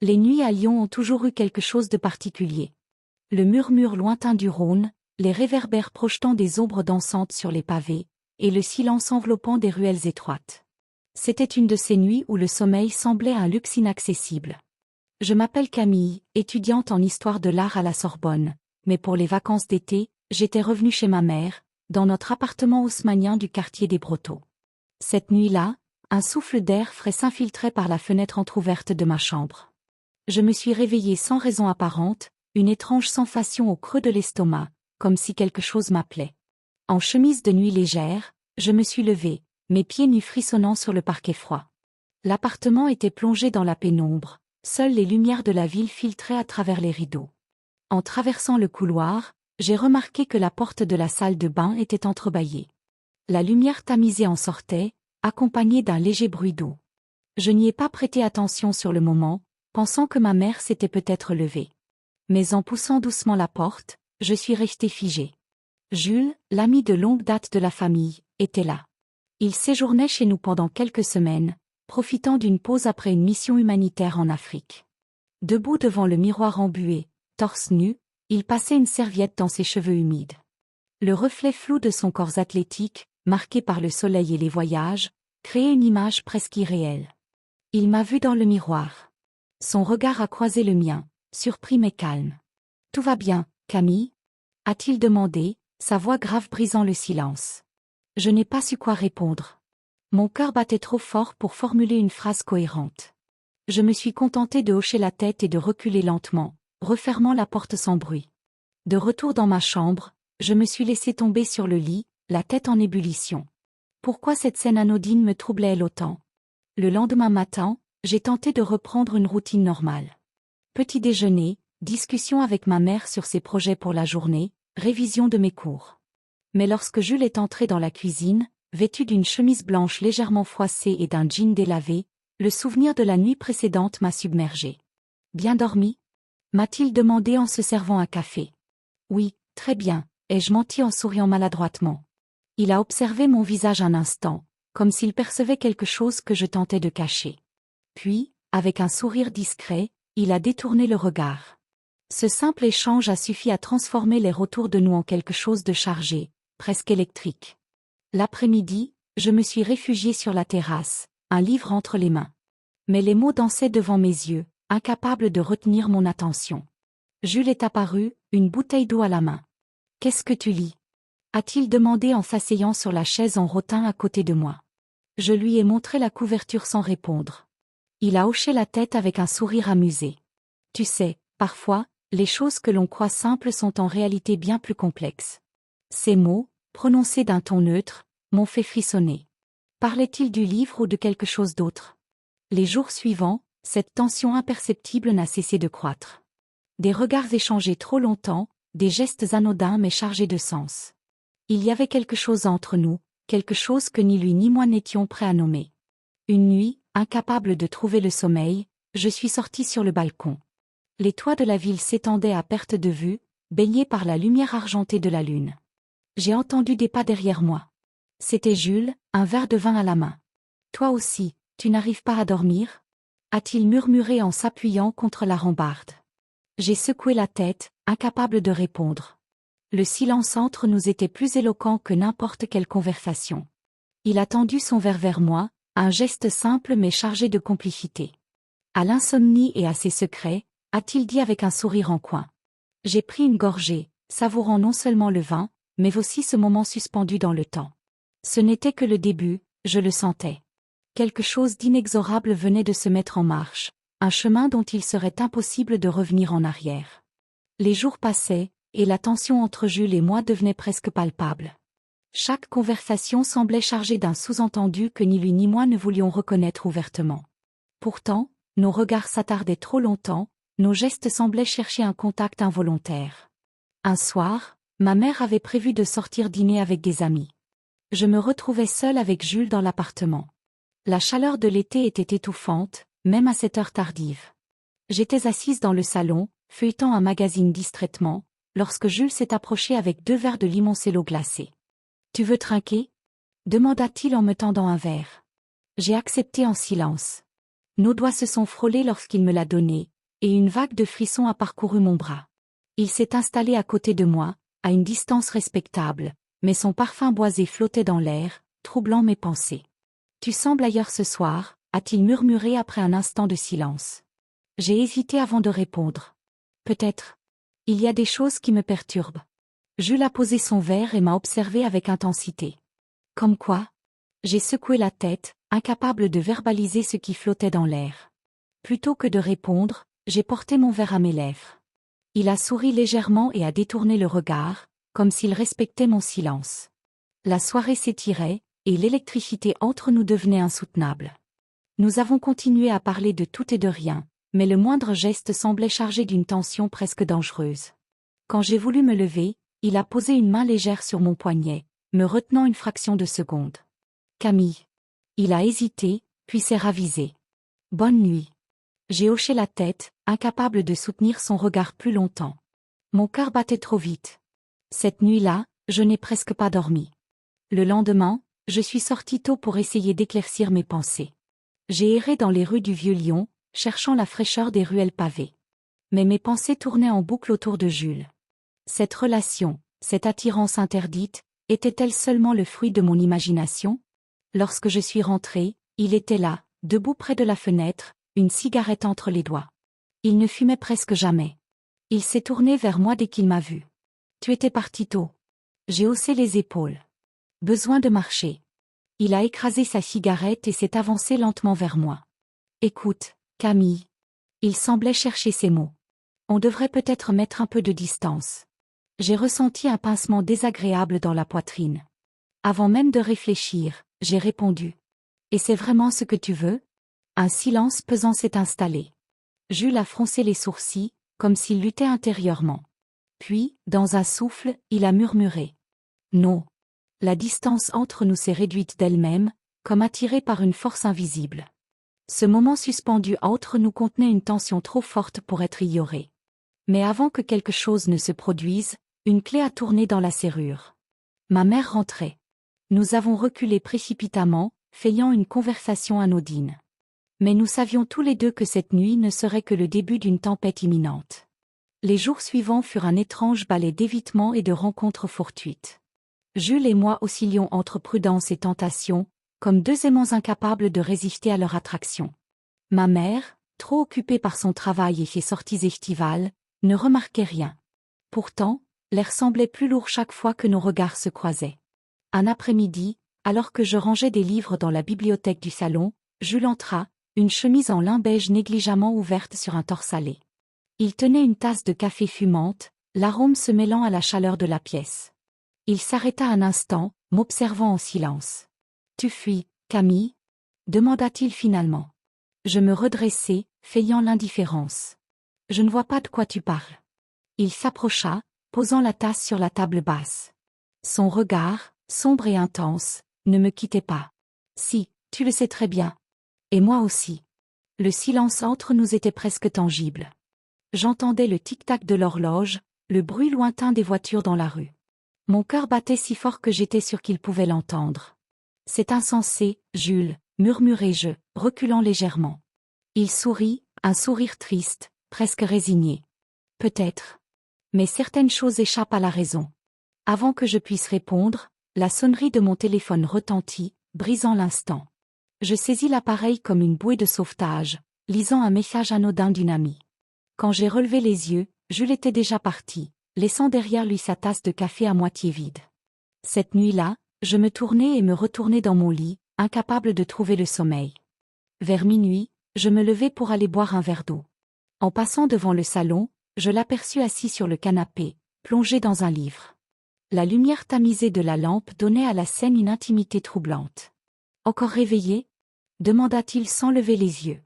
Les nuits à Lyon ont toujours eu quelque chose de particulier. Le murmure lointain du Rhône, les réverbères projetant des ombres dansantes sur les pavés, et le silence enveloppant des ruelles étroites. C'était une de ces nuits où le sommeil semblait un luxe inaccessible. Je m'appelle Camille, étudiante en histoire de l'art à la Sorbonne, mais pour les vacances d'été, j'étais revenue chez ma mère, dans notre appartement haussmannien du quartier des Brotteaux. Cette nuit-là, un souffle d'air frais s'infiltrait par la fenêtre entr'ouverte de ma chambre. Je me suis réveillée sans raison apparente, une étrange sensation au creux de l'estomac, comme si quelque chose m'appelait. En chemise de nuit légère, je me suis levée, mes pieds nus frissonnant sur le parquet froid. L'appartement était plongé dans la pénombre, seules les lumières de la ville filtraient à travers les rideaux. En traversant le couloir, j'ai remarqué que la porte de la salle de bain était entrebâillée. La lumière tamisée en sortait, accompagnée d'un léger bruit d'eau. Je n'y ai pas prêté attention sur le moment, pensant que ma mère s'était peut-être levée. Mais en poussant doucement la porte, je suis restée figée. Jules, l'ami de longue date de la famille, était là. Il séjournait chez nous pendant quelques semaines, profitant d'une pause après une mission humanitaire en Afrique. Debout devant le miroir embué, torse nu, il passait une serviette dans ses cheveux humides. Le reflet flou de son corps athlétique, marqué par le soleil et les voyages, créait une image presque irréelle. Il m'a vu dans le miroir. Son regard a croisé le mien, surpris mais calme. « Tout va bien, Camille ?» a-t-il demandé, sa voix grave brisant le silence. Je n'ai pas su quoi répondre. Mon cœur battait trop fort pour formuler une phrase cohérente. Je me suis contentée de hocher la tête et de reculer lentement, refermant la porte sans bruit. De retour dans ma chambre, je me suis laissée tomber sur le lit, la tête en ébullition. Pourquoi cette scène anodine me troublait-elle autant? Le lendemain matin, j'ai tenté de reprendre une routine normale. Petit déjeuner, discussion avec ma mère sur ses projets pour la journée, révision de mes cours. Mais lorsque Jules est entré dans la cuisine, vêtu d'une chemise blanche légèrement froissée et d'un jean délavé, le souvenir de la nuit précédente m'a submergé. « Bien dormi ?» m'a-t-il demandé en se servant un café. « Oui, très bien », ai-je menti en souriant maladroitement. Il a observé mon visage un instant, comme s'il percevait quelque chose que je tentais de cacher. Puis, avec un sourire discret, il a détourné le regard. Ce simple échange a suffi à transformer l'air autour de nous en quelque chose de chargé, presque électrique. L'après-midi, je me suis réfugiée sur la terrasse, un livre entre les mains. Mais les mots dansaient devant mes yeux, incapables de retenir mon attention. Jules est apparu, une bouteille d'eau à la main. « Qu'est-ce que tu lis ?» a-t-il demandé en s'asseyant sur la chaise en rotin à côté de moi. Je lui ai montré la couverture sans répondre. Il a hoché la tête avec un sourire amusé. « Tu sais, parfois, les choses que l'on croit simples sont en réalité bien plus complexes. » Ces mots, prononcés d'un ton neutre, m'ont fait frissonner. Parlait-il du livre ou de quelque chose d'autre? Les jours suivants, cette tension imperceptible n'a cessé de croître. Des regards échangés trop longtemps, des gestes anodins mais chargés de sens. Il y avait quelque chose entre nous, quelque chose que ni lui ni moi n'étions prêts à nommer. Une nuit, incapable de trouver le sommeil, je suis sortie sur le balcon. Les toits de la ville s'étendaient à perte de vue, baignés par la lumière argentée de la lune. J'ai entendu des pas derrière moi. C'était Jules, un verre de vin à la main. « Toi aussi, tu n'arrives pas à dormir ?» a-t-il murmuré en s'appuyant contre la rambarde. J'ai secoué la tête, incapable de répondre. Le silence entre nous était plus éloquent que n'importe quelle conversation. Il a tendu son verre vers moi, un geste simple mais chargé de complicité. « À l'insomnie et à ses secrets », a-t-il dit avec un sourire en coin. J'ai pris une gorgée, savourant non seulement le vin, mais aussi ce moment suspendu dans le temps. Ce n'était que le début, je le sentais. Quelque chose d'inexorable venait de se mettre en marche, un chemin dont il serait impossible de revenir en arrière. Les jours passaient, et la tension entre Jules et moi devenait presque palpable. Chaque conversation semblait chargée d'un sous-entendu que ni lui ni moi ne voulions reconnaître ouvertement. Pourtant, nos regards s'attardaient trop longtemps, nos gestes semblaient chercher un contact involontaire. Un soir, ma mère avait prévu de sortir dîner avec des amis. Je me retrouvais seule avec Jules dans l'appartement. La chaleur de l'été était étouffante, même à cette heure tardive. J'étais assise dans le salon, feuilletant un magazine distraitement, lorsque Jules s'est approché avec 2 verres de limoncello glacé. « Tu veux trinquer ?» demanda-t-il en me tendant un verre. J'ai accepté en silence. Nos doigts se sont frôlés lorsqu'il me l'a donné, et une vague de frissons a parcouru mon bras. Il s'est installé à côté de moi, à une distance respectable, mais son parfum boisé flottait dans l'air, troublant mes pensées. « Tu sembles ailleurs ce soir », a-t-il murmuré après un instant de silence. J'ai hésité avant de répondre. Peut-être. Il y a des choses qui me perturbent. Jules a posé son verre et m'a observé avec intensité. Comme quoi? J'ai secoué la tête, incapable de verbaliser ce qui flottait dans l'air. Plutôt que de répondre, j'ai porté mon verre à mes lèvres. Il a souri légèrement et a détourné le regard, comme s'il respectait mon silence. La soirée s'étirait, et l'électricité entre nous devenait insoutenable. Nous avons continué à parler de tout et de rien, mais le moindre geste semblait chargé d'une tension presque dangereuse. Quand j'ai voulu me lever, il a posé une main légère sur mon poignet, me retenant une fraction de seconde. « Camille. » Il a hésité, puis s'est ravisé. « Bonne nuit. » J'ai hoché la tête, incapable de soutenir son regard plus longtemps. Mon cœur battait trop vite. Cette nuit-là, je n'ai presque pas dormi. Le lendemain, je suis sortie tôt pour essayer d'éclaircir mes pensées. J'ai erré dans les rues du Vieux-Lyon, cherchant la fraîcheur des ruelles pavées. Mais mes pensées tournaient en boucle autour de Jules. Cette relation, cette attirance interdite, était-elle seulement le fruit de mon imagination? Lorsque je suis rentrée, il était là, debout près de la fenêtre, une cigarette entre les doigts. Il ne fumait presque jamais. Il s'est tourné vers moi dès qu'il m'a vu. « Tu étais parti tôt. » J'ai haussé les épaules. Besoin de marcher. Il a écrasé sa cigarette et s'est avancé lentement vers moi. « Écoute, Camille. » Il semblait chercher ses mots. « On devrait peut-être mettre un peu de distance. » J'ai ressenti un pincement désagréable dans la poitrine. Avant même de réfléchir, j'ai répondu. « Et c'est vraiment ce que tu veux ?» Un silence pesant s'est installé. Jules a froncé les sourcils, comme s'il luttait intérieurement. Puis, dans un souffle, il a murmuré. « Non. » La distance entre nous s'est réduite d'elle-même, comme attirée par une force invisible. Ce moment suspendu entre nous contenait une tension trop forte pour être ignorée. Mais avant que quelque chose ne se produise, une clé a tourné dans la serrure. Ma mère rentrait. Nous avons reculé précipitamment, feignant une conversation anodine. Mais nous savions tous les deux que cette nuit ne serait que le début d'une tempête imminente. Les jours suivants furent un étrange ballet d'évitements et de rencontres fortuites. Jules et moi oscillions entre prudence et tentation, comme deux aimants incapables de résister à leur attraction. Ma mère, trop occupée par son travail et ses sorties estivales, ne remarquait rien. Pourtant, l'air semblait plus lourd chaque fois que nos regards se croisaient. Un après-midi, alors que je rangeais des livres dans la bibliothèque du salon, Jules entra, une chemise en lin beige négligemment ouverte sur un torse salé. Il tenait une tasse de café fumante, l'arôme se mêlant à la chaleur de la pièce. Il s'arrêta un instant, m'observant en silence. « Tu fuis, Camille ?» demanda-t-il finalement. Je me redressai, feignant l'indifférence. « Je ne vois pas de quoi tu parles. » Il s'approcha, posant la tasse sur la table basse. Son regard, sombre et intense, ne me quittait pas. « Si, tu le sais très bien. Et moi aussi. » Le silence entre nous était presque tangible. J'entendais le tic-tac de l'horloge, le bruit lointain des voitures dans la rue. Mon cœur battait si fort que j'étais sûr qu'il pouvait l'entendre. « C'est insensé, Jules, » murmurai-je, reculant légèrement. Il sourit, un sourire triste, presque résigné. « Peut-être. Mais certaines choses échappent à la raison. » Avant que je puisse répondre, la sonnerie de mon téléphone retentit, brisant l'instant. Je saisis l'appareil comme une bouée de sauvetage, lisant un message anodin d'une amie. Quand j'ai relevé les yeux, Jules était déjà parti, laissant derrière lui sa tasse de café à moitié vide. Cette nuit-là, je me tournai et me retournai dans mon lit, incapable de trouver le sommeil. Vers minuit, je me levai pour aller boire un verre d'eau. En passant devant le salon, je l'aperçus assis sur le canapé, plongé dans un livre. La lumière tamisée de la lampe donnait à la scène une intimité troublante. « Encore réveillé ?» demanda-t-il sans lever les yeux.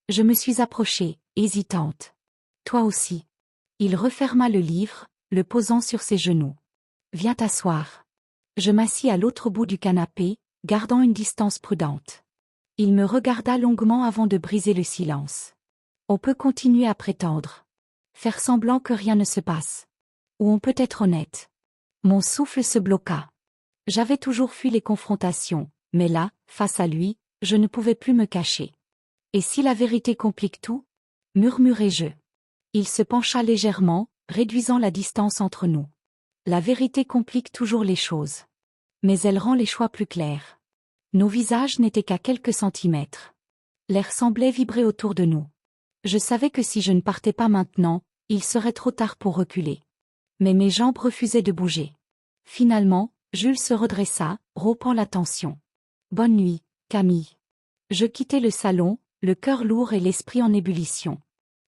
Je me suis approchée, hésitante. « Toi aussi. » Il referma le livre, le posant sur ses genoux. « Viens t'asseoir. » Je m'assis à l'autre bout du canapé, gardant une distance prudente. Il me regarda longuement avant de briser le silence. « On peut continuer à prétendre. Faire semblant que rien ne se passe. Ou on peut être honnête. » Mon souffle se bloqua. J'avais toujours fui les confrontations, mais là, face à lui, je ne pouvais plus me cacher. Et si la vérité complique tout? Murmurai-je. Il se pencha légèrement, réduisant la distance entre nous. La vérité complique toujours les choses. Mais elle rend les choix plus clairs. Nos visages n'étaient qu'à quelques centimètres. L'air semblait vibrer autour de nous. Je savais que si je ne partais pas maintenant, il serait trop tard pour reculer. Mais mes jambes refusaient de bouger. Finalement, Jules se redressa, rompant la tension. « Bonne nuit, Camille. » Je quittai le salon, le cœur lourd et l'esprit en ébullition.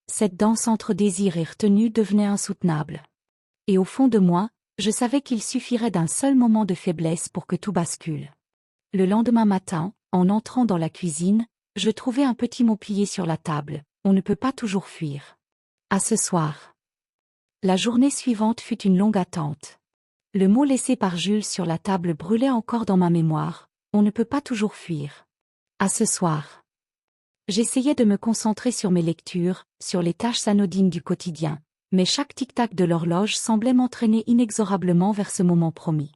Cette danse entre désir et retenue devenait insoutenable. Et au fond de moi, je savais qu'il suffirait d'un seul moment de faiblesse pour que tout bascule. Le lendemain matin, en entrant dans la cuisine, je trouvai un petit mot plié sur la table. On ne peut pas toujours fuir. À ce soir. La journée suivante fut une longue attente. Le mot laissé par Jules sur la table brûlait encore dans ma mémoire. On ne peut pas toujours fuir. À ce soir. J'essayais de me concentrer sur mes lectures, sur les tâches anodines du quotidien, mais chaque tic-tac de l'horloge semblait m'entraîner inexorablement vers ce moment promis.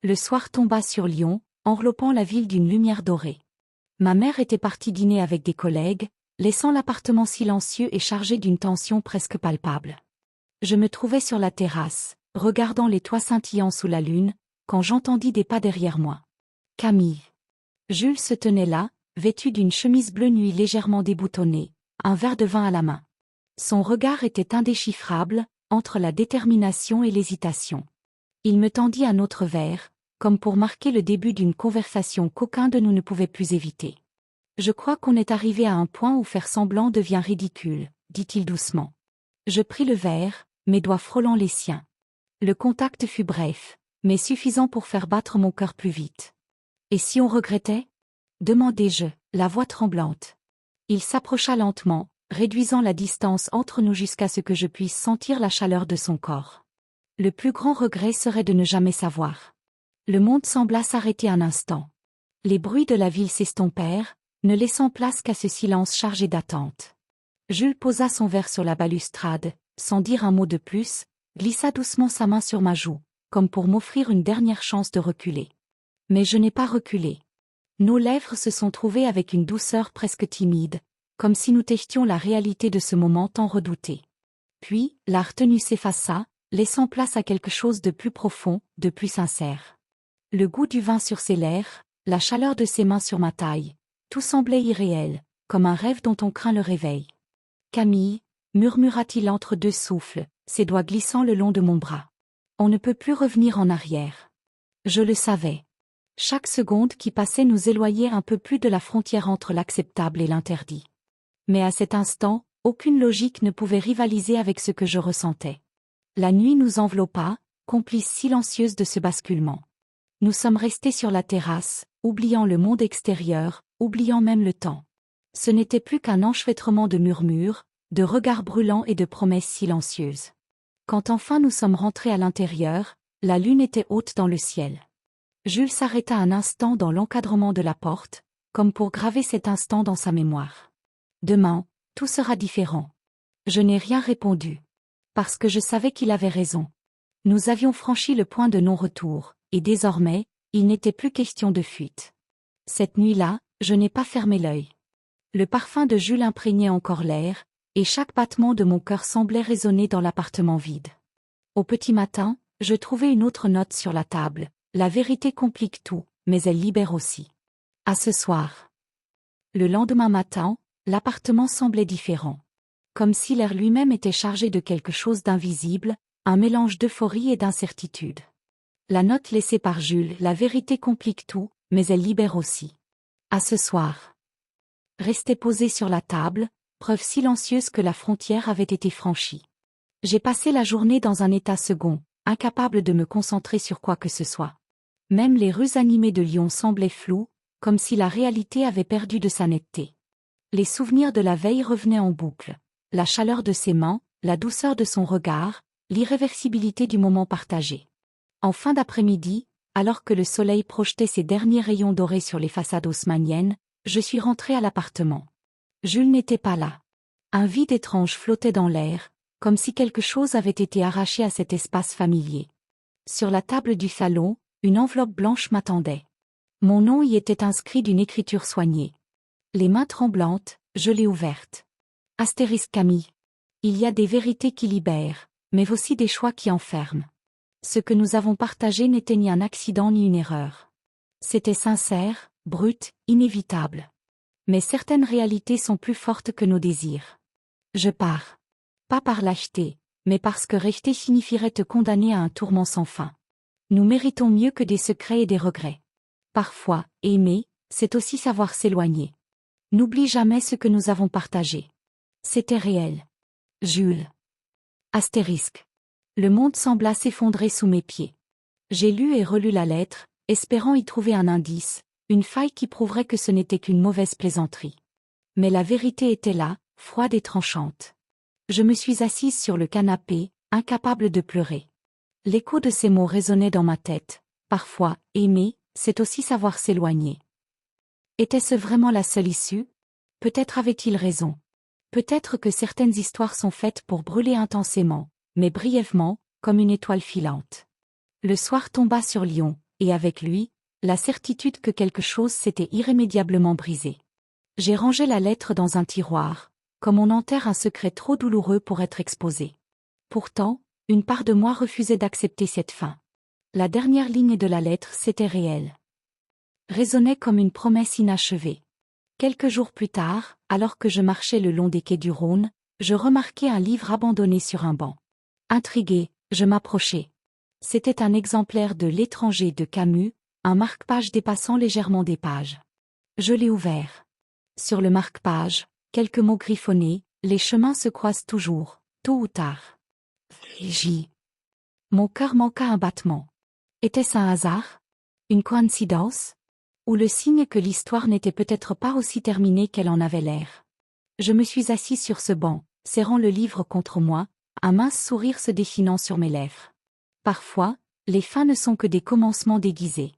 Le soir tomba sur Lyon, enveloppant la ville d'une lumière dorée. Ma mère était partie dîner avec des collègues, laissant l'appartement silencieux et chargé d'une tension presque palpable. Je me trouvais sur la terrasse, regardant les toits scintillants sous la lune, quand j'entendis des pas derrière moi. Camille. Jules se tenait là, vêtu d'une chemise bleu nuit légèrement déboutonnée, un verre de vin à la main. Son regard était indéchiffrable, entre la détermination et l'hésitation. Il me tendit un autre verre, comme pour marquer le début d'une conversation qu'aucun de nous ne pouvait plus éviter. Je crois qu'on est arrivé à un point où faire semblant devient ridicule, dit-il doucement. Je pris le verre, mes doigts frôlant les siens. Le contact fut bref, mais suffisant pour faire battre mon cœur plus vite. Et si on regrettait? Demandai-je, la voix tremblante. Il s'approcha lentement, réduisant la distance entre nous jusqu'à ce que je puisse sentir la chaleur de son corps. Le plus grand regret serait de ne jamais savoir. Le monde sembla s'arrêter un instant. Les bruits de la ville s'estompèrent, ne laissant place qu'à ce silence chargé d'attente. Jules posa son verre sur la balustrade, sans dire un mot de plus, glissa doucement sa main sur ma joue, comme pour m'offrir une dernière chance de reculer. Mais je n'ai pas reculé. Nos lèvres se sont trouvées avec une douceur presque timide, comme si nous testions la réalité de ce moment tant redouté. Puis, la retenue s'effaça, laissant place à quelque chose de plus profond, de plus sincère. Le goût du vin sur ses lèvres, la chaleur de ses mains sur ma taille, tout semblait irréel, comme un rêve dont on craint le réveil. « Camille » murmura-t-il entre deux souffles, ses doigts glissant le long de mon bras. « On ne peut plus revenir en arrière. » Je le savais. Chaque seconde qui passait nous éloignait un peu plus de la frontière entre l'acceptable et l'interdit. Mais à cet instant, aucune logique ne pouvait rivaliser avec ce que je ressentais. La nuit nous enveloppa, complice silencieuse de ce basculement. Nous sommes restés sur la terrasse, oubliant le monde extérieur, oubliant même le temps. Ce n'était plus qu'un enchevêtrement de murmures, de regards brûlants et de promesses silencieuses. Quand enfin nous sommes rentrés à l'intérieur, la lune était haute dans le ciel. Jules s'arrêta un instant dans l'encadrement de la porte, comme pour graver cet instant dans sa mémoire. Demain, tout sera différent. Je n'ai rien répondu. Parce que je savais qu'il avait raison. Nous avions franchi le point de non-retour, et désormais, il n'était plus question de fuite. Cette nuit-là, je n'ai pas fermé l'œil. Le parfum de Jules imprégnait encore l'air, et chaque battement de mon cœur semblait résonner dans l'appartement vide. Au petit matin, je trouvai une autre note sur la table. La vérité complique tout, mais elle libère aussi. À ce soir. Le lendemain matin, l'appartement semblait différent. Comme si l'air lui-même était chargé de quelque chose d'invisible, un mélange d'euphorie et d'incertitude. La note laissée par Jules, la vérité complique tout, mais elle libère aussi. À ce soir. Restait posée sur la table, preuve silencieuse que la frontière avait été franchie. J'ai passé la journée dans un état second, incapable de me concentrer sur quoi que ce soit. Même les rues animées de Lyon semblaient floues, comme si la réalité avait perdu de sa netteté. Les souvenirs de la veille revenaient en boucle. La chaleur de ses mains, la douceur de son regard, l'irréversibilité du moment partagé. En fin d'après-midi, alors que le soleil projetait ses derniers rayons dorés sur les façades haussmanniennes, je suis rentré à l'appartement. Jules n'était pas là. Un vide étrange flottait dans l'air, comme si quelque chose avait été arraché à cet espace familier. Sur la table du salon, une enveloppe blanche m'attendait. Mon nom y était inscrit d'une écriture soignée. Les mains tremblantes, Je l'ai ouverte. Astérisque Camille. Il y a des vérités qui libèrent, mais aussi des choix qui enferment. Ce que nous avons partagé n'était ni un accident ni une erreur. C'était sincère, brut, inévitable. Mais certaines réalités sont plus fortes que nos désirs. Je pars. Pas par lâcheté, mais parce que rester signifierait te condamner à un tourment sans fin. Nous méritons mieux que des secrets et des regrets. Parfois, aimer, c'est aussi savoir s'éloigner. N'oublie jamais ce que nous avons partagé. C'était réel. Jules. Astérisque. Le monde sembla s'effondrer sous mes pieds. J'ai lu et relu la lettre, espérant y trouver un indice, une faille qui prouverait que ce n'était qu'une mauvaise plaisanterie. Mais la vérité était là, froide et tranchante. Je me suis assise sur le canapé, incapable de pleurer. L'écho de ces mots résonnait dans ma tête. Parfois, aimer, c'est aussi savoir s'éloigner. Était-ce vraiment la seule issue? Peut-être avait-il raison. Peut-être que certaines histoires sont faites pour brûler intensément, mais brièvement, comme une étoile filante. Le soir tomba sur Lyon, et avec lui, la certitude que quelque chose s'était irrémédiablement brisé. J'ai rangé la lettre dans un tiroir, comme on enterre un secret trop douloureux pour être exposé. Pourtant, une part de moi refusait d'accepter cette fin. La dernière ligne de la lettre, c'était réel. Résonnait comme une promesse inachevée. Quelques jours plus tard, alors que je marchais le long des quais du Rhône, je remarquai un livre abandonné sur un banc. Intrigué, je m'approchai. C'était un exemplaire de L'Étranger de Camus, un marque-page dépassant légèrement des pages. Je l'ai ouvert. Sur le marque-page, quelques mots griffonnés, les chemins se croisent toujours, tôt ou tard. J. Mon cœur manqua un battement. Était-ce un hasard? Une coïncidence? Ou le signe que l'histoire n'était peut-être pas aussi terminée qu'elle en avait l'air? Je me suis assis sur ce banc, serrant le livre contre moi, un mince sourire se dessinant sur mes lèvres. Parfois, les fins ne sont que des commencements déguisés.